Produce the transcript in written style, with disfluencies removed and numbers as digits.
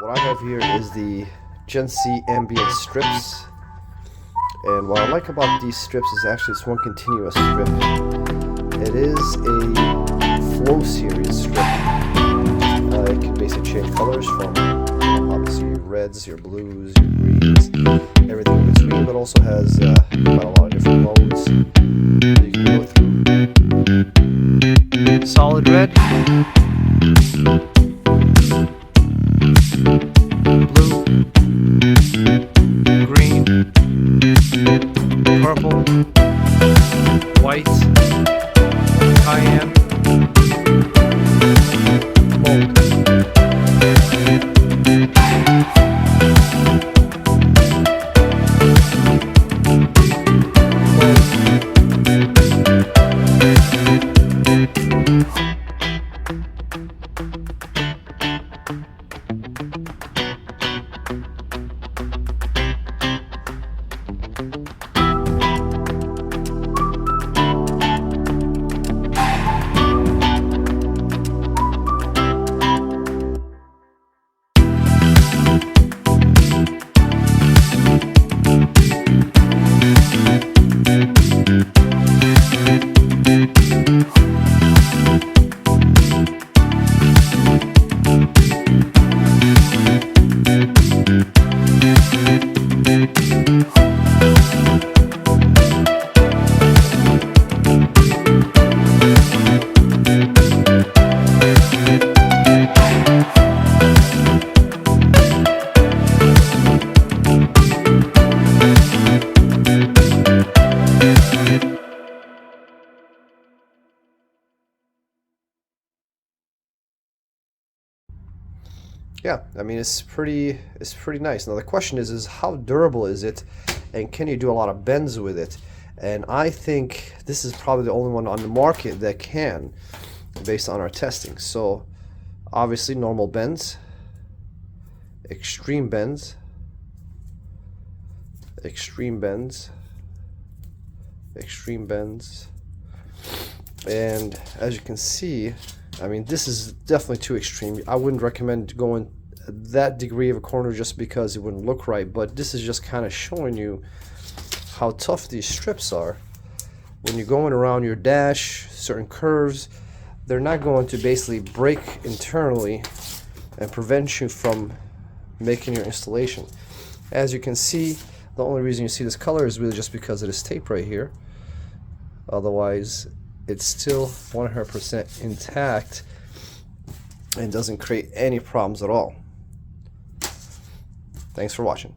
What I have here is the GENSSI ambient strips, and what I like about these strips is actually it's one continuous strip. It is a flow series strip. It can basically change colors from obviously your reds, your blues, your greens, everything in between, but also has quite a lot of different modes that you can go through. Solid red, blue, green, purple, white, cayenne, gold. Yeah, I mean it's pretty nice. Now the question is how durable is it, and can you do a lot of bends with it? And I think this is probably the only one on the market that can, based on our testing. So obviously normal bends, extreme bends, extreme bends, extreme bends, and as you can see, I mean, this is definitely too extreme. I wouldn't recommend going that degree of a corner just because it wouldn't look right, but this is just kind of showing you how tough these strips are. When you're going around your dash, certain curves, they're not going to basically break internally and prevent you from making your installation. As you can see, the only reason you see this color is really just because of this tape right here. Otherwise, it's still 100% intact and doesn't create any problems at all. Thanks for watching.